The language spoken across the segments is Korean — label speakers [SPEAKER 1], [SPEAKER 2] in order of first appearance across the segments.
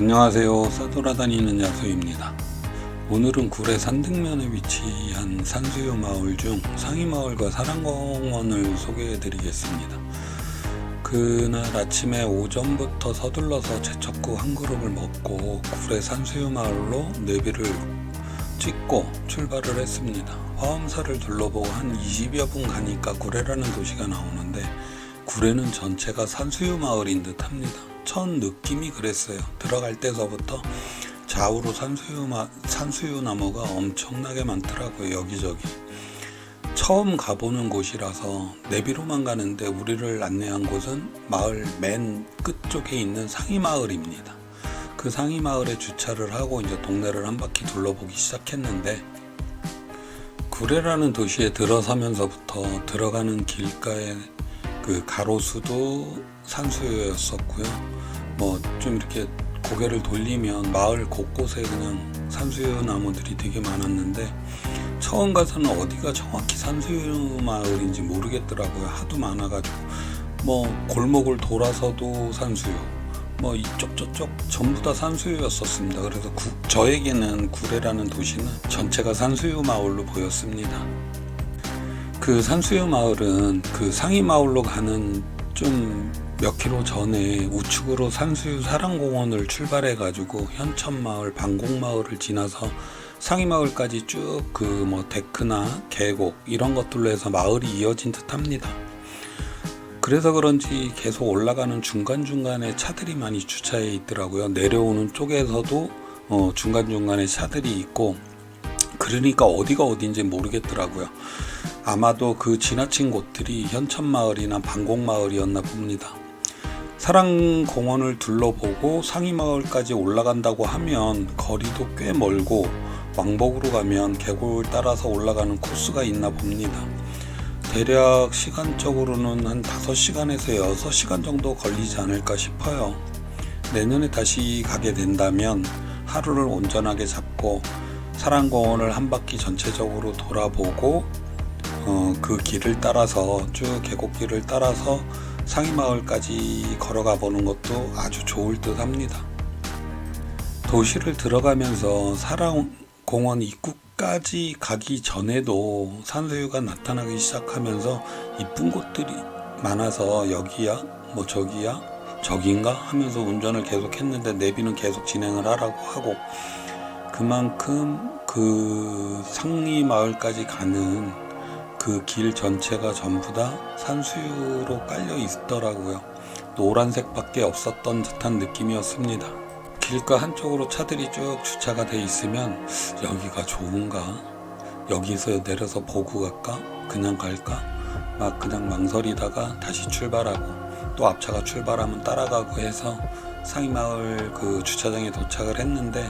[SPEAKER 1] 안녕하세요. 싸돌아다니는 야수입니다. 오늘은 구례 산등면에 위치한 산수유 마을 중 상이마을과 사랑공원을 소개해 드리겠습니다. 그날 아침에 오전부터 서둘러서 제첩국 한 그룹을 먹고 구례 산수유 마을로 내비를 찍고 출발을 했습니다. 화엄사를 둘러보고 한 20여 분 가니까 구례라는 도시가 나오는데 구례는 전체가 산수유 마을인 듯 합니다. 첫 느낌이 그랬어요. 들어갈 때서부터 좌우로 산수유 나무가 엄청나게 많더라고요. 여기저기. 처음 가보는 곳이라서 내비로만 가는데 우리를 안내한 곳은 마을 맨 끝쪽에 있는 상이마을입니다. 그 상이마을에 주차를 하고 이제 동네를 한 바퀴 둘러보기 시작했는데, 구례라는 도시에 들어서면서부터 들어가는 길가에 그 가로수도 산수유였었고요. 뭐 좀 이렇게 고개를 돌리면 마을 곳곳에 그냥 산수유 나무들이 되게 많았는데, 처음 가서는 어디가 정확히 산수유 마을인지 모르겠더라고요. 하도 많아가지고 뭐 골목을 돌아서도 산수유, 뭐 이쪽 저쪽 전부 다 산수유였었습니다. 그래서 저에게는 구례라는 도시는 전체가 산수유 마을로 보였습니다. 그 산수유 마을은 그 상이 마을로 가는 좀 몇 킬로 전에 우측으로 산수유 사랑공원을 출발해 가지고 현천마을, 방곡마을을 지나서 상이 마을까지 쭉 그 뭐 데크나 계곡 이런 것들로 해서 마을이 이어진 듯 합니다. 그래서 그런지 계속 올라가는 중간중간에 차들이 많이 주차해 있더라고요. 내려오는 쪽에서도 중간중간에 차들이 있고, 그러니까 어디가 어딘지 모르겠더라고요. 아마도 그 지나친 곳들이 현천마을이나 방곡마을이었나 봅니다. 사랑공원을 둘러보고 상이마을까지 올라간다고 하면 거리도 꽤 멀고, 왕복으로 가면 계곡을 따라서 올라가는 코스가 있나 봅니다. 대략 시간적으로는 한 5시간에서 6시간 정도 걸리지 않을까 싶어요. 내년에 다시 가게 된다면 하루를 온전하게 잡고 사랑공원을 한 바퀴 전체적으로 돌아보고 그 길을 따라서 쭉 계곡길을 따라서 상이마을까지 걸어가 보는 것도 아주 좋을 듯 합니다. 도시를 들어가면서 사랑공원 입구까지 가기 전에도 산수유가 나타나기 시작하면서 이쁜 곳들이 많아서 여기야 뭐 저기야 저긴가 하면서 운전을 계속 했는데 내비는 계속 진행을 하라고 하고, 그만큼 그 상리마을까지 가는 그 길 전체가 전부 다 산수유로 깔려 있더라고요. 노란색밖에 없었던 듯한 느낌이었습니다. 길가 한쪽으로 차들이 쭉 주차가 돼 있으면 여기가 좋은가? 여기서 내려서 보고 갈까? 그냥 갈까? 막 그냥 망설이다가 다시 출발하고 또 앞차가 출발하면 따라가고 해서 상이마을 그 주차장에 도착을 했는데,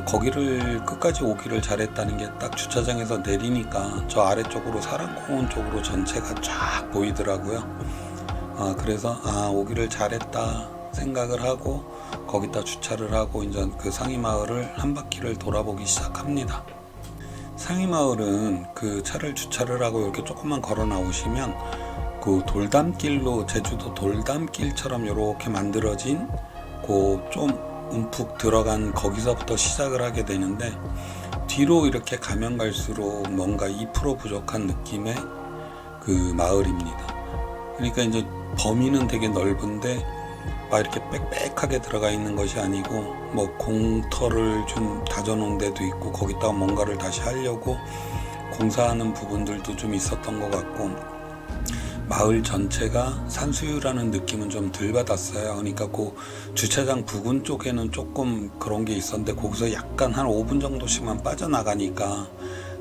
[SPEAKER 1] 거기를 끝까지 오기를 잘했다는 게 딱 주차장에서 내리니까 저 아래쪽으로 사랑공원 쪽으로 전체가 쫙 보이더라고요. 그래서 오기를 잘했다 생각을 하고 거기다 주차를 하고 이제 그 상이마을을 한 바퀴를 돌아보기 시작합니다. 상이마을은 그 차를 주차를 하고 이렇게 조금만 걸어 나오시면 그 돌담길로, 제주도 돌담길처럼 이렇게 만들어진 그 좀 움푹 들어간 거기서부터 시작을 하게 되는데, 뒤로 이렇게 가면 갈수록 뭔가 2% 부족한 느낌의 그 마을입니다. 그러니까 이제 범위는 되게 넓은데 막 이렇게 빽빽하게 들어가 있는 것이 아니고, 뭐 공터를 좀 다져놓은 데도 있고 거기다가 뭔가를 다시 하려고 공사하는 부분들도 좀 있었던 것 같고, 마을 전체가 산수유라는 느낌은 좀 덜 받았어요. 그러니까 그 주차장 부근 쪽에는 조금 그런 게 있었는데 거기서 약간 한 5분 정도씩만 빠져나가니까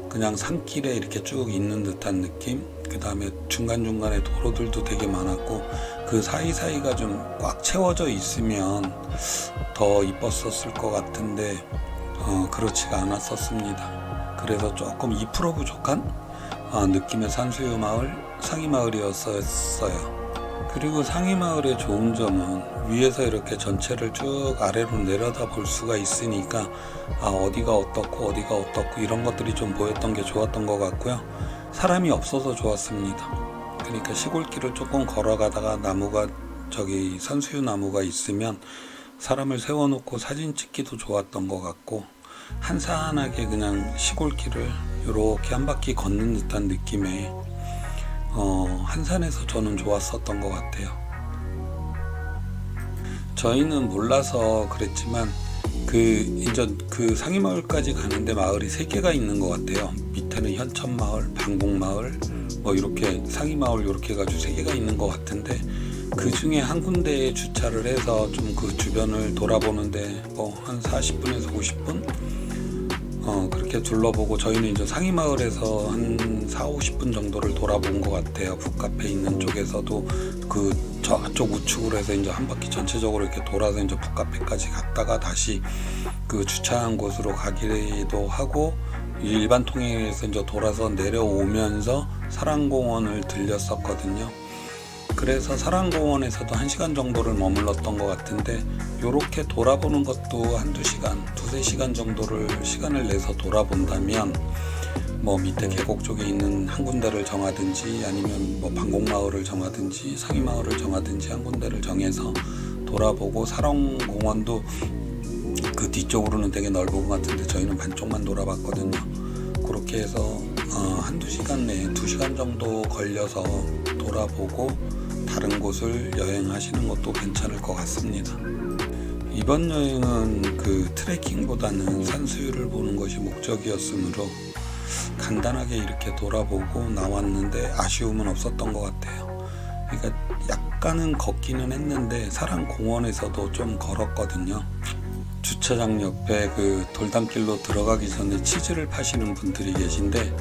[SPEAKER 1] 그냥 산길에 이렇게 쭉 있는 듯한 느낌. 그 다음에 중간중간에 도로들도 되게 많았고, 그 사이사이가 좀 꽉 채워져 있으면 더 이뻤었을 것 같은데 그렇지가 않았었습니다. 그래서 조금 2% 부족한 느낌의 산수유 마을, 상이마을이었어요. 그리고 상이마을의 좋은 점은 위에서 이렇게 전체를 쭉 아래로 내려다 볼 수가 있으니까 어디가 어떻고 어디가 어떻고 이런 것들이 좀 보였던 게 좋았던 것 같고요. 사람이 없어서 좋았습니다. 그러니까 시골길을 조금 걸어가다가 나무가 산수유 나무가 있으면 사람을 세워놓고 사진 찍기도 좋았던 것 같고, 한산하게 그냥 시골길을 이렇게 한 바퀴 걷는 듯한 느낌의 한산해서 저는 좋았었던 것 같아요. 저희는 몰라서 그랬지만 이제 그 상이마을까지 가는데 마을이 3개가 있는 것 같아요. 밑에는 현천마을, 방곡마을, 뭐 이렇게 상이마을 이렇게 해가지고 3개가 있는 것 같은데, 그 중에 한 군데에 주차를 해서 좀 그 주변을 돌아보는데 뭐 한 40분에서 50분 그렇게 둘러보고, 저희는 이제 상이마을에서 한 40-50분 정도를 돌아본 것 같아요. 북카페 있는 쪽에서도 저쪽 우측으로 해서 이제 한 바퀴 전체적으로 이렇게 돌아서 이제 북카페까지 갔다가 다시 그 주차한 곳으로 가기도 하고, 일반 통행에서 이제 돌아서 내려오면서 사랑공원을 들렸었거든요. 그래서 사랑공원에서도 1시간 정도를 머물렀던 것 같은데, 요렇게 돌아보는 것도 한두 시간, 2-3시간 정도를 시간을 내서 돌아본다면 뭐 밑에 계곡 쪽에 있는 한 군데를 정하든지, 아니면 뭐 방곡마을을 정하든지 상이마을을 정하든지 한 군데를 정해서 돌아보고, 사랑공원도 그 뒤쪽으로는 되게 넓은 것 같은데 저희는 반쪽만 돌아봤거든요. 그렇게 해서 한두 시간 내에 2시간 정도 걸려서 돌아보고 다른 곳을 여행하시는 것도 괜찮을 것 같습니다. 이번 여행은 그 트레킹보다는 산수유를 보는 것이 목적이었으므로 간단하게 이렇게 돌아보고 나왔는데 아쉬움은 없었던 것 같아요. 그러니까 약간은 걷기는 했는데 사랑공원에서도 좀 걸었거든요. 주차장 옆에 그 돌담길로 들어가기 전에 치즈를 파시는 분들이 계신데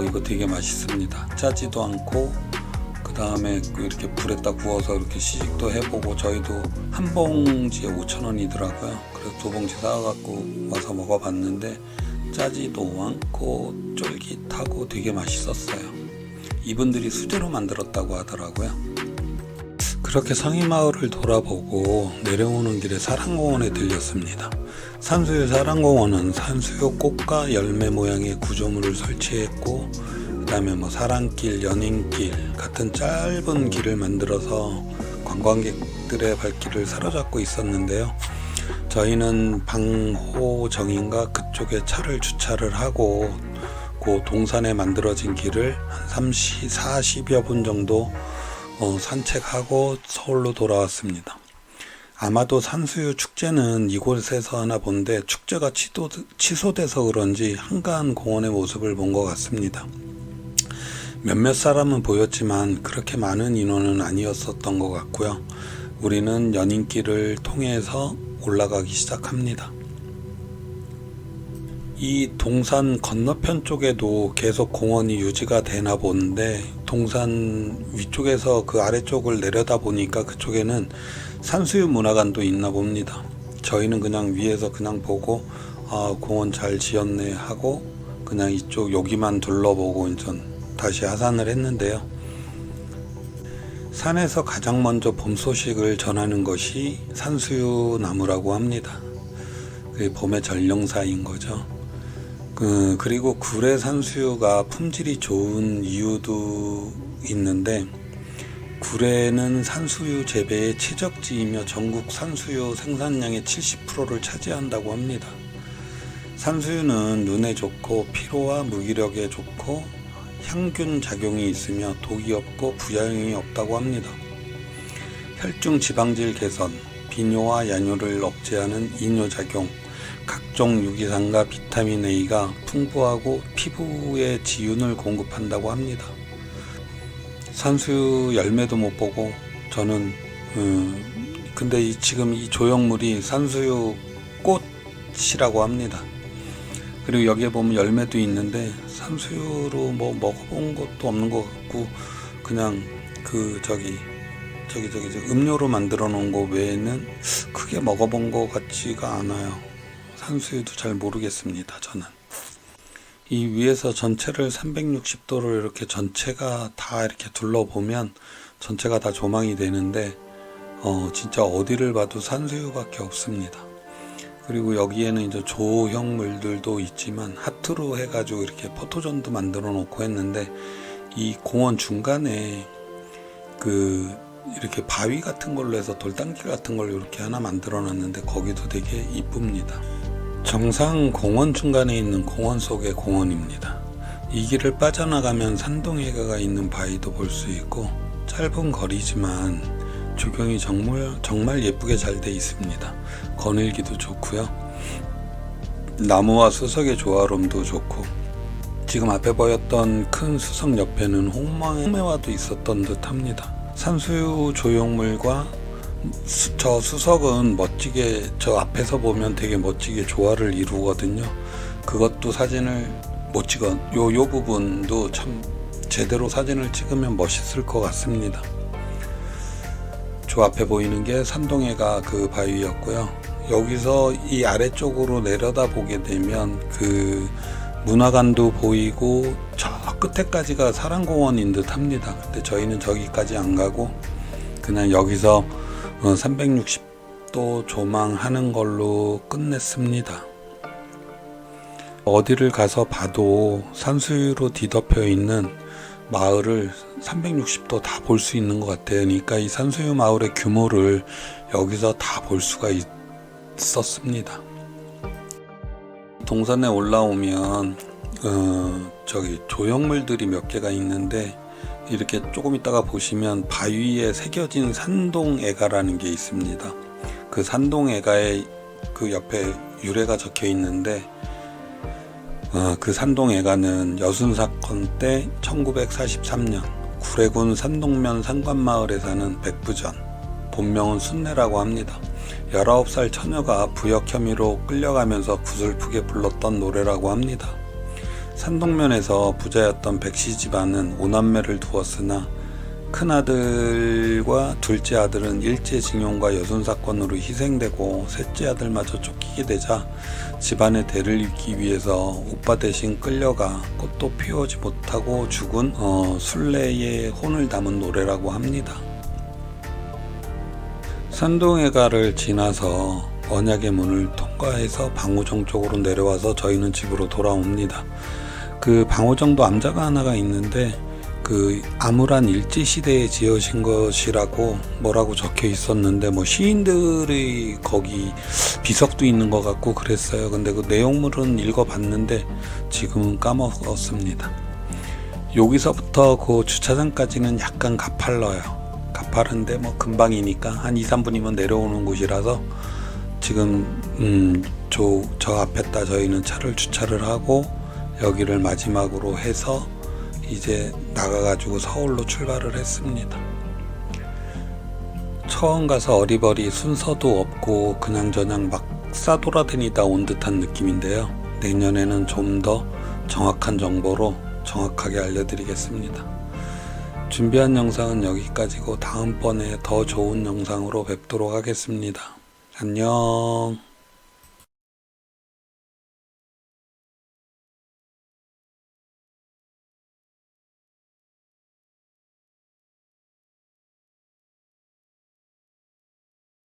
[SPEAKER 1] 이거 되게 맛있습니다. 짜지도 않고, 그 다음에 이렇게 불에다 구워서 이렇게 시식도 해보고, 저희도 한 봉지에 5,000원이더라고요. 그래서 2봉지 사와갖고 와서 먹어봤는데 짜지도 않고 쫄깃하고 되게 맛있었어요. 이분들이 수제로 만들었다고 하더라고요. 그렇게 상이마을을 돌아보고 내려오는 길에 사랑공원에 들렸습니다. 산수유 사랑공원은 산수유 꽃과 열매 모양의 구조물을 설치했고, 그 다음에 뭐 사랑길, 연인길 같은 짧은 길을 만들어서 관광객들의 발길을 사로잡고 있었는데요. 저희는 방호정인가 그쪽에 차를 주차를 하고 그 동산에 만들어진 길을 한 40여 분 정도 산책하고 서울로 돌아왔습니다. 아마도 산수유 축제는 이곳에서 하나 본데 축제가 취소돼서 그런지 한가한 공원의 모습을 본 것 같습니다. 몇몇 사람은 보였지만 그렇게 많은 인원은 아니었었던 것 같고요. 우리는 연인길을 통해서 올라가기 시작합니다. 이 동산 건너편 쪽에도 계속 공원이 유지가 되나 보는데, 동산 위쪽에서 그 아래쪽을 내려다 보니까 그쪽에는 산수유 문화관도 있나 봅니다. 저희는 그냥 위에서 그냥 보고 공원 잘 지었네 하고 그냥 이쪽 여기만 둘러보고 이제 다시 하산을 했는데요. 산에서 가장 먼저 봄 소식을 전하는 것이 산수유 나무라고 합니다. 그게 봄의 전령사인 거죠. 그리고 굴의 산수유가 품질이 좋은 이유도 있는데, 굴에는 산수유 재배의 최적지이며 전국 산수유 생산량의 70%를 차지한다고 합니다. 산수유는 눈에 좋고 피로와 무기력에 좋고 향균 작용이 있으며 독이 없고 부작용이 없다고 합니다. 혈중 지방질 개선, 비뇨와 야뇨를 억제하는 이뇨작용, 각종 유기산과 비타민 A가 풍부하고 피부에 지윤을 공급한다고 합니다. 산수유 열매도 못 보고 저는 근데 지금 이 조형물이 산수유 꽃이라고 합니다. 그리고 여기에 보면 열매도 있는데 산수유로 뭐 먹어본 것도 없는 것 같고, 그냥 음료로 만들어 놓은 거 외에는 크게 먹어본 것 같지가 않아요. 산수유도 잘 모르겠습니다, 저는. 이 위에서 전체를 360도로 이렇게 전체가 다 이렇게 둘러보면 전체가 다 조망이 되는데 진짜 어디를 봐도 산수유밖에 없습니다. 그리고 여기에는 이제 조형물들도 있지만 하트로 해가지고 이렇게 포토존도 만들어 놓고 했는데, 이 공원 중간에 이렇게 바위 같은 걸로 해서 돌담길 같은 걸 이렇게 하나 만들어 놨는데 거기도 되게 이쁩니다. 정상 공원 중간에 있는 공원 속의 공원입니다. 이 길을 빠져나가면 산동해가가 있는 바위도 볼 수 있고 짧은 거리지만 조경이 정말 예쁘게 잘 돼 있습니다. 거닐기도 좋고요. 나무와 수석의 조화로움도 좋고 지금 앞에 보였던 큰 수석 옆에는 홍매화도 있었던 듯 합니다. 산수유 조형물과 저 수석은 멋지게 저 앞에서 보면 되게 멋지게 조화를 이루거든요. 그것도 사진을 못 찍어 요 부분도 참 제대로 사진을 찍으면 멋있을 것 같습니다. 저 앞에 보이는 게 산동해가 그 바위였고요. 여기서 이 아래쪽으로 내려다 보게 되면 그 문화관도 보이고 저 끝에까지가 사랑공원인 듯 합니다. 근데 저희는 저기까지 안 가고 그냥 여기서 360도 조망하는 걸로 끝냈습니다. 어디를 가서 봐도 산수유로 뒤덮여 있는 마을을 360도 다 볼 수 있는 것 같아요. 그러니까 이 산수유 마을의 규모를 여기서 다 볼 수가 있었습니다. 동산에 올라오면 저기 조형물들이 몇 개가 있는데 이렇게 조금 있다가 보시면 바위에 새겨진 산동애가라는 게 있습니다. 그 산동애가의 그 옆에 유래가 적혀 있는데 그 산동애가는 여순사건 때 1943년 구례군 산동면 상관마을에 사는 백부전, 본명은 순례라고 합니다. 19살 처녀가 부역 혐의로 끌려가면서 구슬프게 불렀던 노래라고 합니다. 산동면에서 부자였던 백씨 집안은 5남매를 두었으나 큰아들과 둘째 아들은 일제징용과 여순사건으로 희생되고 셋째 아들마저 쫓기게 되자 집안의 대를 잇기 위해서 오빠 대신 끌려가 꽃도 피우지 못하고 죽은 순례의 혼을 담은 노래라고 합니다. 산동해가를 지나서 언약의 문을 통과해서 방호정 쪽으로 내려와서 저희는 집으로 돌아옵니다. 그 방호정도 암자가 하나가 있는데 그 암울한 일제시대에 지어진 것이라고 뭐라고 적혀 있었는데 뭐 시인들의 거기 비석도 있는 것 같고 그랬어요. 근데 그 내용물은 읽어봤는데 지금은 까먹었습니다. 여기서부터 그 주차장까지는 약간 가팔러요. 가파른데 뭐 금방이니까 한 2, 3분이면 내려오는 곳이라서 지금 저 앞에다 저희는 차를 주차를 하고 여기를 마지막으로 해서 이제 나가가지고 서울로 출발을 했습니다. 처음 가서 어리버리 순서도 없고 그냥저냥 막 싸돌아다니다 온 듯한 느낌인데요. 내년에는 좀 더 정확한 정보로 정확하게 알려드리겠습니다. 준비한 영상은 여기까지고 다음번에 더 좋은 영상으로 뵙도록 하겠습니다. 안녕.